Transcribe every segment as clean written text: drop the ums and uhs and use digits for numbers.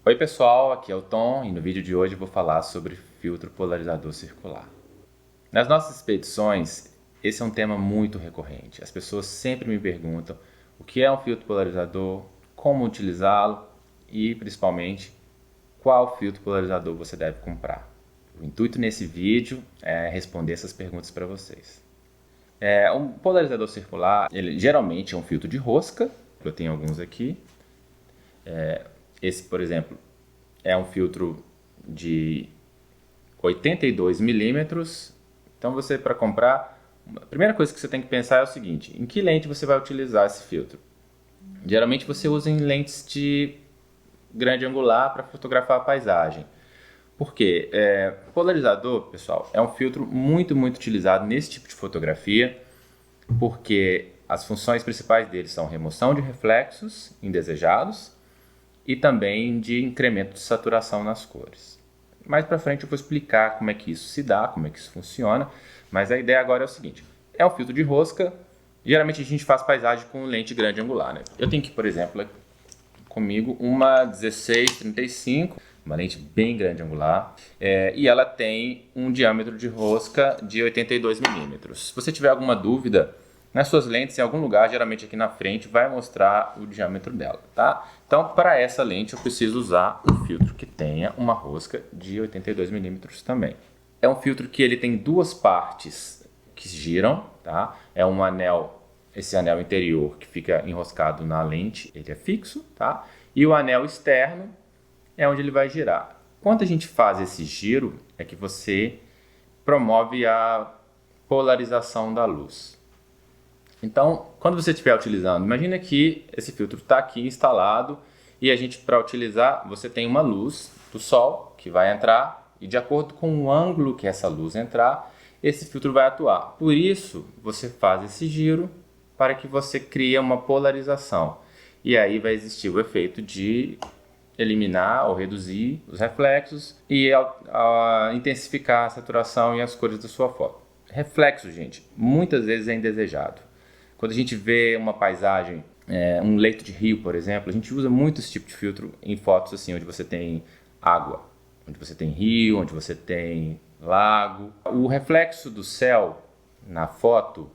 Oi pessoal, aqui é o Tom e no vídeo de hoje eu vou falar sobre filtro polarizador circular. Nas nossas expedições, esse é um tema muito recorrente. As pessoas sempre me perguntam o que é um filtro polarizador, como utilizá-lo e principalmente qual filtro polarizador você deve comprar. O intuito nesse vídeo é responder essas perguntas para vocês. Um polarizador circular, ele geralmente é um filtro de rosca, eu tenho alguns aqui. Esse, por exemplo, é um filtro de 82 milímetros. Então você, para comprar, a primeira coisa que você tem que pensar é o seguinte: em que lente você vai utilizar esse filtro? Geralmente você usa em lentes de grande angular para fotografar a paisagem. Por quê? Polarizador, pessoal, é um filtro muito utilizado nesse tipo de fotografia, porque as funções principais dele são remoção de reflexos indesejados e também de incremento de saturação nas cores. Mais para frente eu vou explicar como é que isso se dá, como é que isso funciona, mas a ideia agora é o seguinte: é um filtro de rosca. Geralmente a gente faz paisagem com lente grande angular, né? Eu tenho aqui, por exemplo, comigo uma 16-35, uma lente bem grande angular, e ela tem um diâmetro de rosca de 82 milímetros. Se você tiver alguma dúvida, nas suas lentes, em algum lugar, geralmente aqui na frente, vai mostrar o diâmetro dela, tá? Então, para essa lente, eu preciso usar um filtro que tenha uma rosca de 82 milímetros também. É um filtro que ele tem duas partes que giram, tá? É um anel, esse anel interior que fica enroscado na lente, ele é fixo, tá? E o anel externo é onde ele vai girar. Quando a gente faz esse giro, é que você promove a polarização da luz. Então, quando você estiver utilizando, imagina que esse filtro está aqui instalado e a gente, para utilizar, você tem uma luz do sol que vai entrar e de acordo com o ângulo que essa luz entrar, esse filtro vai atuar. Por isso, você faz esse giro para que você crie uma polarização. E aí vai existir o efeito de eliminar ou reduzir os reflexos e intensificar a saturação e as cores da sua foto. Reflexo, gente, muitas vezes é indesejado. Quando a gente vê uma paisagem, um leito de rio, por exemplo, a gente usa muito esse tipo de filtro em fotos assim, onde você tem água, onde você tem rio, onde você tem lago. O reflexo do céu na foto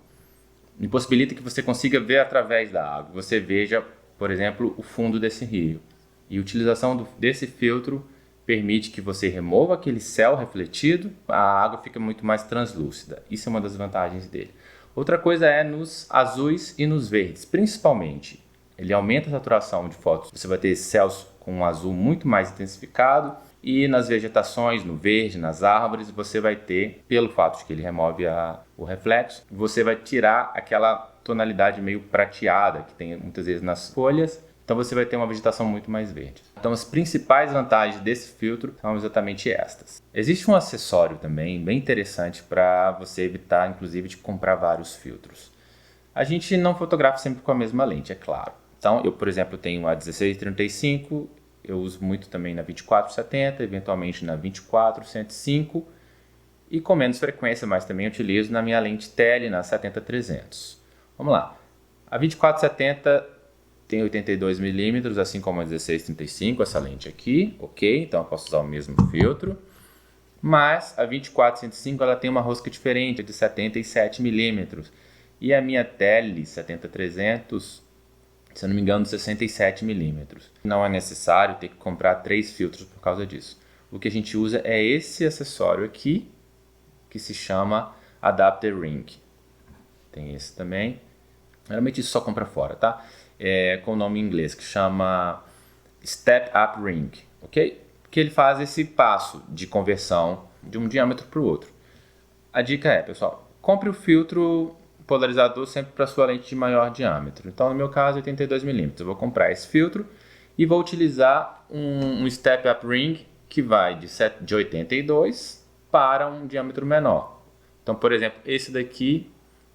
impossibilita que você consiga ver através da água. Você veja, por exemplo, o fundo desse rio. E a utilização desse filtro permite que você remova aquele céu refletido, a água fica muito mais translúcida. Isso é uma das vantagens dele. Outra coisa é nos azuis e nos verdes, principalmente. Ele aumenta a saturação de fotos. Você vai ter céus com um azul muito mais intensificado e nas vegetações, no verde, nas árvores, você vai ter, pelo fato de que ele remove o reflexo, você vai tirar aquela tonalidade meio prateada que tem muitas vezes nas folhas. Então você vai ter uma vegetação muito mais verde. Então as principais vantagens desse filtro são exatamente estas. Existe um acessório também bem interessante para você evitar, inclusive, de comprar vários filtros. A gente não fotografa sempre com a mesma lente, é claro. Então eu, por exemplo, tenho a 16-35, eu uso muito também na 24-70, eventualmente na 24-105 e com menos frequência, mas também utilizo na minha lente tele na 70-300. Vamos lá. A 24-70 tem 82 milímetros, assim como a 16-35, essa lente aqui, ok? Então eu posso usar o mesmo filtro. Mas a 24-105 ela tem uma rosca diferente, de 77 milímetros. E a minha tele 70-300, se eu não me engano, 67 milímetros. Não é necessário ter que comprar 3 filtros por causa disso. O que a gente usa é esse acessório aqui, que se chama Adapter Ring. Tem esse também. Geralmente isso só compra fora, tá? Com o nome em inglês, que chama Step Up Ring, ok? Que ele faz esse passo de conversão de um diâmetro para o outro. A dica é, pessoal, compre o filtro polarizador sempre para sua lente de maior diâmetro. Então, no meu caso, 82 milímetros. Eu vou comprar esse filtro e vou utilizar um Step Up Ring que vai de 82 para um diâmetro menor. Então, por exemplo, esse daqui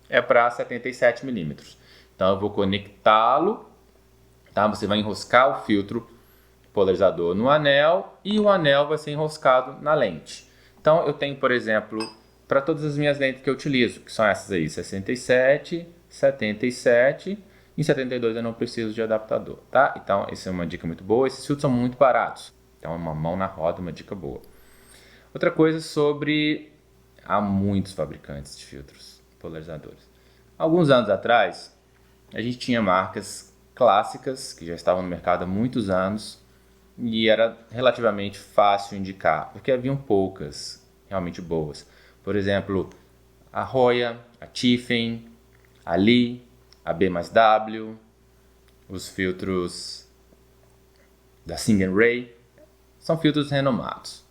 é para 77 milímetros. Então eu vou conectá-lo, tá? Você vai enroscar o filtro polarizador no anel e o anel vai ser enroscado na lente. Então eu tenho, por exemplo, para todas as minhas lentes que eu utilizo, que são essas aí, 67, 77 e 72 eu não preciso de adaptador, tá? Então essa é uma dica muito boa, esses filtros são muito baratos. Então, uma mão na roda, uma dica boa. Outra coisa sobre... Há muitos fabricantes de filtros polarizadores. Alguns anos atrás, a gente tinha marcas clássicas que já estavam no mercado há muitos anos e era relativamente fácil indicar, porque haviam poucas realmente boas. Por exemplo, a Hoya, a Tiffen, a Lee, a B+W, os filtros da Sing Ray, são filtros renomados.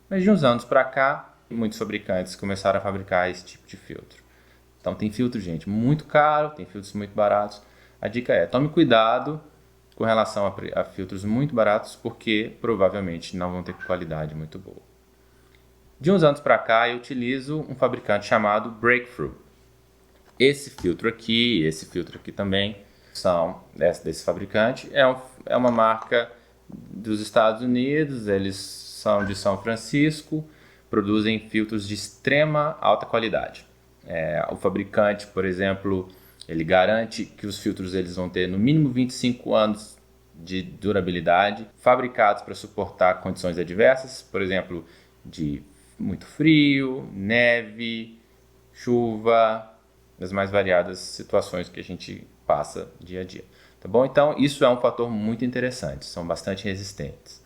Mas de uns anos para cá, muitos fabricantes começaram a fabricar esse tipo de filtro. Então tem filtro, gente, muito caro, tem filtros muito baratos. A dica é, tome cuidado com relação a filtros muito baratos, porque provavelmente não vão ter qualidade muito boa. De uns anos para cá, eu utilizo um fabricante chamado Breakthrough. Esse filtro aqui também são desse fabricante. É uma marca dos Estados Unidos, eles são de São Francisco, produzem filtros de extrema alta qualidade. O fabricante, por exemplo, ele garante que os filtros eles vão ter no mínimo 25 anos de durabilidade, fabricados para suportar condições adversas, por exemplo, de muito frio, neve, chuva, das mais variadas situações que a gente passa dia a dia. Tá bom? Então, isso é um fator muito interessante, são bastante resistentes.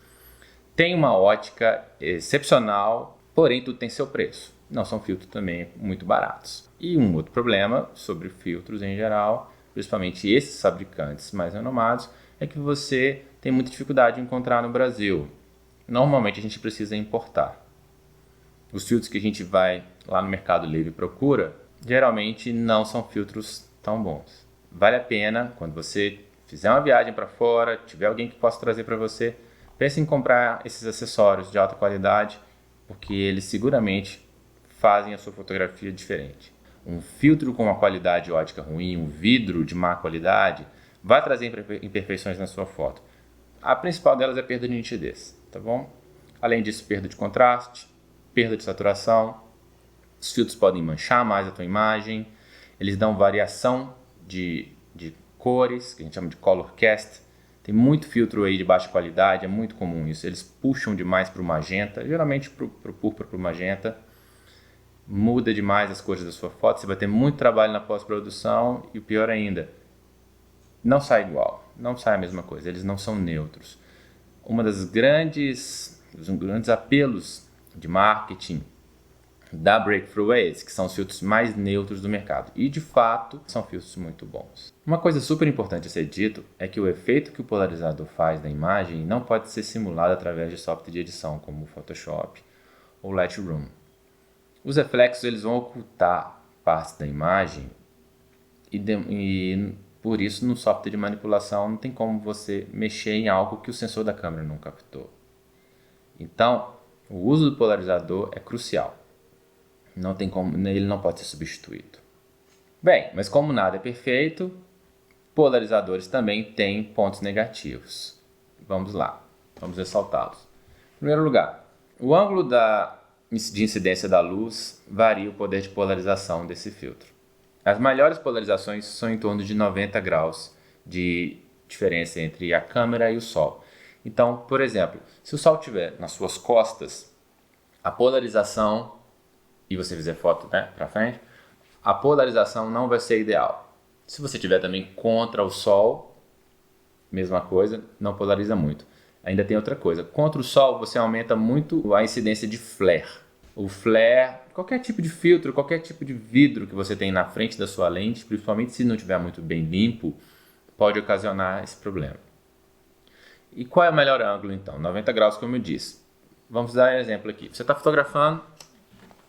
Tem uma ótica excepcional, porém tudo tem seu preço. Não são filtros também muito baratos. E um outro problema sobre filtros em geral, principalmente esses fabricantes mais renomados, é que você tem muita dificuldade de encontrar no Brasil. Normalmente a gente precisa importar. Os filtros que a gente vai lá no Mercado Livre e procura, geralmente não são filtros tão bons. Vale a pena, quando você fizer uma viagem para fora, tiver alguém que possa trazer para você, pense em comprar esses acessórios de alta qualidade, porque eles seguramente fazem a sua fotografia diferente. Um filtro com uma qualidade ótica ruim, um vidro de má qualidade, vai trazer imperfeições na sua foto. A principal delas é a perda de nitidez, tá bom? Além disso, perda de contraste, perda de saturação. Os filtros podem manchar mais a tua imagem, eles dão variação de cores, que a gente chama de color cast. Tem muito filtro aí de baixa qualidade, é muito comum isso. Eles puxam demais para o magenta, geralmente para o púrpura, para o magenta. Muda demais as cores da sua foto, você vai ter muito trabalho na pós-produção e o pior ainda, não sai igual, não sai a mesma coisa, eles não são neutros. Dos grandes apelos de marketing da Breakthrough é esse, que são os filtros mais neutros do mercado. E de fato, são filtros muito bons. Uma coisa super importante a ser dito é que o efeito que o polarizador faz na imagem não pode ser simulado através de software de edição, como o Photoshop ou Lightroom. Os reflexos eles vão ocultar partes da imagem e por isso no software de manipulação não tem como você mexer em algo que o sensor da câmera não captou. Então, o uso do polarizador é crucial. Não tem como, ele não pode ser substituído. Bem, mas como nada é perfeito, polarizadores também têm pontos negativos. Vamos lá, vamos ressaltá-los. Em primeiro lugar, o ângulo de incidência da luz varia o poder de polarização desse filtro. As maiores polarizações são em torno de 90 graus de diferença entre a câmera e o sol. Então, por exemplo, se o sol estiver nas suas costas, a polarização, e você fizer foto para frente, a polarização não vai ser ideal. Se você estiver também contra o sol, mesma coisa, não polariza muito. Ainda tem outra coisa, contra o sol você aumenta muito a incidência de flare. O flare, qualquer tipo de filtro, qualquer tipo de vidro que você tem na frente da sua lente, principalmente se não estiver muito bem limpo, pode ocasionar esse problema. E qual é o melhor ângulo então? 90 graus, como eu disse. Vamos dar um exemplo aqui. Você está fotografando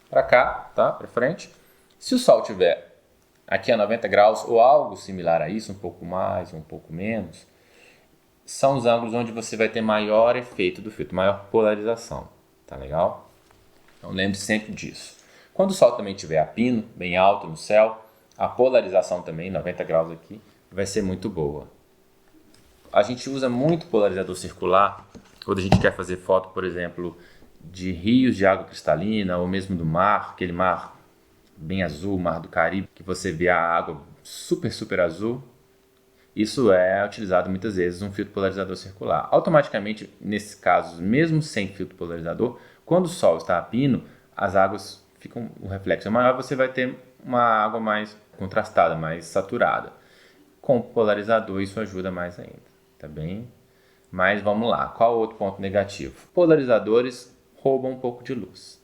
para cá, tá? Para frente. Se o sol estiver aqui a 90 graus ou algo similar a isso, um pouco mais, um pouco menos, são os ângulos onde você vai ter maior efeito do filtro, maior polarização. Tá legal? Então lembre sempre disso. Quando o sol também estiver a pino, bem alto no céu, a polarização também, 90 graus aqui, vai ser muito boa. A gente usa muito polarizador circular quando a gente quer fazer foto, por exemplo, de rios de água cristalina ou mesmo do mar, aquele mar bem azul, mar do Caribe, que você vê a água super, super azul. Isso é utilizado muitas vezes um filtro polarizador circular. Automaticamente, nesses casos, mesmo sem filtro polarizador, quando o sol está a pino, as águas ficam, o reflexo é maior, você vai ter uma água mais contrastada, mais saturada. Com o polarizador isso ajuda mais ainda, tá bem? Mas vamos lá, qual outro ponto negativo? Polarizadores roubam um pouco de luz,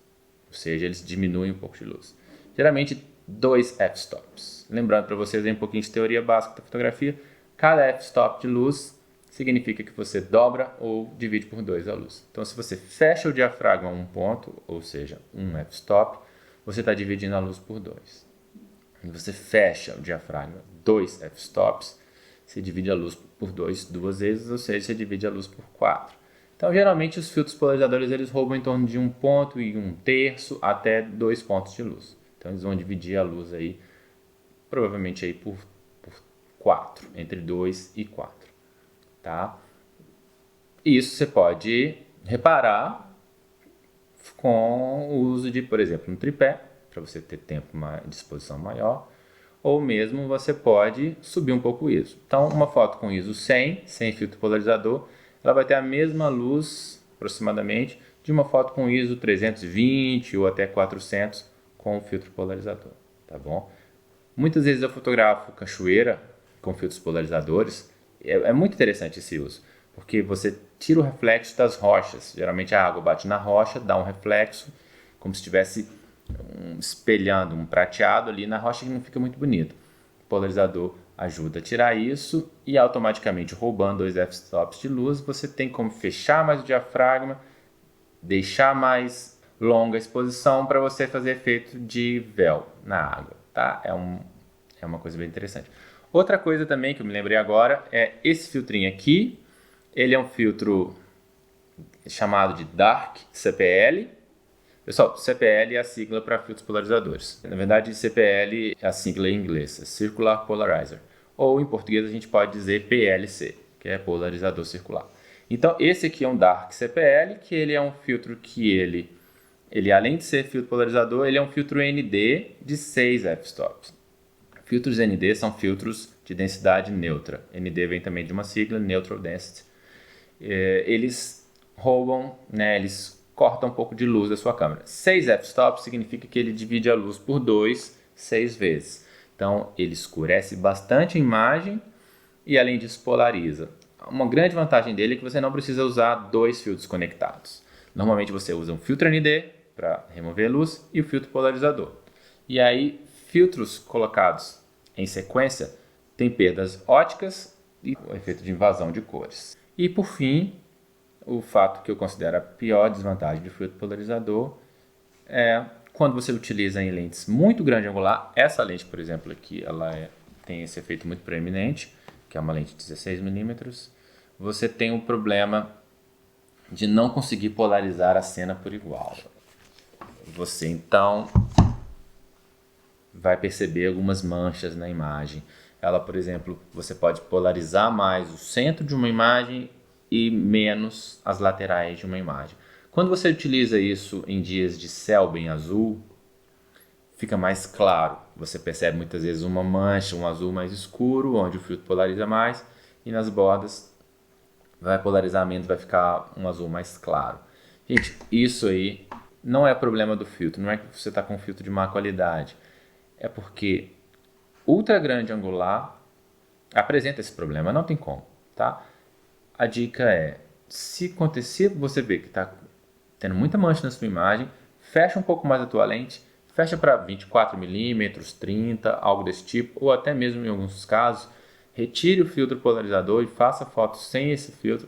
ou seja, eles diminuem um pouco de luz. Geralmente 2 f-stops. Lembrando para vocês aí um pouquinho de teoria básica da fotografia, cada f-stop de luz significa que você dobra ou divide por 2 a luz. Então se você fecha o diafragma a um ponto, ou seja, um f-stop, você está dividindo a luz por 2. E você fecha o diafragma 2 f-stops, você divide a luz por 2 duas vezes, ou seja, você divide a luz por 4. Então, geralmente, os filtros polarizadores eles roubam em torno de 1 ponto e 1/3 até 2 pontos de luz. Então, eles vão dividir a luz aí, provavelmente aí por 4, entre 2 e 4. Tá? Isso você pode reparar com o uso de, por exemplo, um tripé, para você ter tempo de exposição maior, ou mesmo você pode subir um pouco o ISO. Então, uma foto com ISO 100, sem filtro polarizador, ela vai ter a mesma luz, aproximadamente, de uma foto com ISO 320 ou até 400 com o filtro polarizador, tá bom? Muitas vezes eu fotografo cachoeira com filtros polarizadores. É muito interessante esse uso, porque você tira o reflexo das rochas. Geralmente a água bate na rocha, dá um reflexo, como se estivesse espelhando um prateado ali na rocha, que não fica muito bonito. O polarizador ajuda a tirar isso e automaticamente roubando 2 f-stops de luz, você tem como fechar mais o diafragma, deixar mais longa a exposição para você fazer efeito de véu na água, tá? É uma coisa bem interessante. Outra coisa também que eu me lembrei agora é esse filtrinho aqui. Ele é um filtro chamado de Dark CPL. Pessoal, CPL é a sigla para filtros polarizadores. Na verdade, CPL é a sigla em inglês, é Circular Polarizer. Ou em português a gente pode dizer PLC, que é polarizador circular. Então, esse aqui é um Dark CPL, que ele é um filtro que ele além de ser filtro polarizador, ele é um filtro ND de 6 f-stops. Filtros ND são filtros de densidade neutra. ND vem também de uma sigla, Neutral Density. Eles roubam, né, eles cortam um pouco de luz da sua câmera. 6 f-stops significa que ele divide a luz por 2, 6 vezes. Então, ele escurece bastante a imagem e, além disso, polariza. Uma grande vantagem dele é que você não precisa usar 2 filtros conectados. Normalmente, você usa um filtro ND para remover a luz e o filtro polarizador. E aí, filtros colocados em sequência têm perdas óticas e o efeito de invasão de cores. E, por fim, o fato que eu considero a pior desvantagem do filtro polarizador é quando você utiliza em lentes muito grande angular. Essa lente, por exemplo, aqui, tem esse efeito muito proeminente, que é uma lente de 16mm. Você tem o problema de não conseguir polarizar a cena por igual. Você, então, vai perceber algumas manchas na imagem. Ela, por exemplo, você pode polarizar mais o centro de uma imagem e menos as laterais de uma imagem. Quando você utiliza isso em dias de céu bem azul, fica mais claro. Você percebe muitas vezes uma mancha, um azul mais escuro, onde o filtro polariza mais, e nas bordas vai polarizar menos, vai ficar um azul mais claro. Gente, isso aí não é problema do filtro, não é que você está com um filtro de má qualidade. É porque ultra grande angular apresenta esse problema, não tem como, tá? A dica é, se acontecer, você vê que está tendo muita mancha na sua imagem, fecha um pouco mais a tua lente, fecha para 24mm, 30, algo desse tipo, ou até mesmo em alguns casos, retire o filtro polarizador e faça fotos sem esse filtro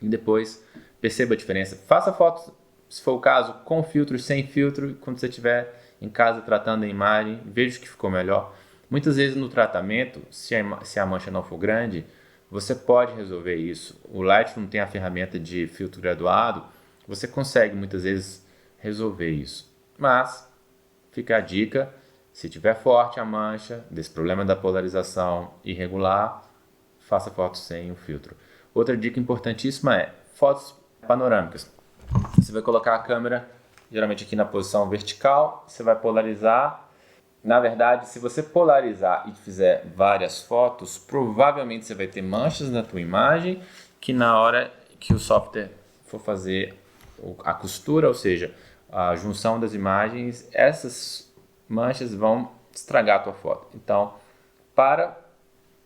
e depois perceba a diferença. Faça fotos, se for o caso, com filtro e sem filtro, e quando você estiver em casa tratando a imagem, veja o que ficou melhor. Muitas vezes no tratamento, se a mancha não for grande, você pode resolver isso. O Lightroom tem a ferramenta de filtro graduado, você consegue muitas vezes resolver isso. Mas fica a dica, se tiver forte a mancha, desse problema da polarização irregular, faça fotos sem o filtro. Outra dica importantíssima é fotos panorâmicas. Você vai colocar a câmera geralmente aqui na posição vertical, você vai polarizar Na verdade, se você polarizar e fizer várias fotos, provavelmente você vai ter manchas na tua imagem que na hora que o software for fazer a costura, ou seja, a junção das imagens, essas manchas vão estragar a tua foto. Então, para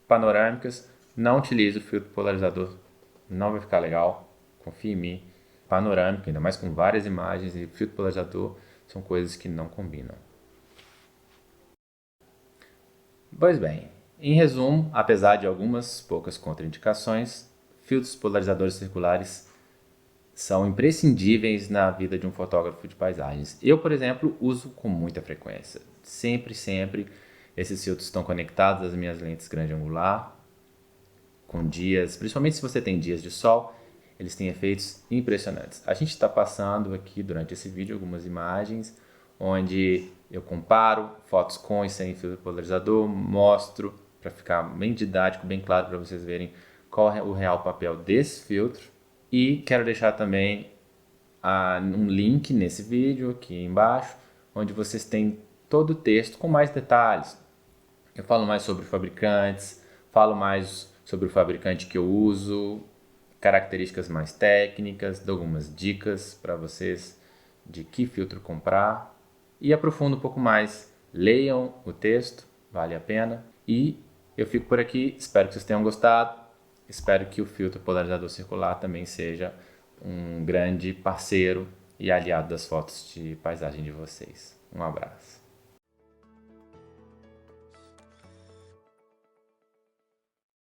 panorâmicas, não utilize o filtro polarizador, não vai ficar legal, confia em mim. Panorâmica, ainda mais com várias imagens, e filtro polarizador são coisas que não combinam. Pois bem, em resumo, apesar de algumas poucas contraindicações, filtros polarizadores circulares são imprescindíveis na vida de um fotógrafo de paisagens. Eu, por exemplo, uso com muita frequência. Sempre esses filtros estão conectados às minhas lentes grande angular, com dias, principalmente se você tem dias de sol, eles têm efeitos impressionantes. A gente está passando aqui durante esse vídeo algumas imagens onde eu comparo fotos com e sem filtro polarizador, mostro para ficar bem didático, bem claro para vocês verem qual é o real papel desse filtro. E quero deixar também um link nesse vídeo aqui embaixo, onde vocês têm todo o texto com mais detalhes. Eu falo mais sobre fabricantes, falo mais sobre o fabricante que eu uso, características mais técnicas, dou algumas dicas para vocês de que filtro comprar e aprofundo um pouco mais. Leiam o texto, vale a pena. E eu fico por aqui, espero que vocês tenham gostado. Espero que o filtro polarizador circular também seja um grande parceiro e aliado das fotos de paisagem de vocês. Um abraço.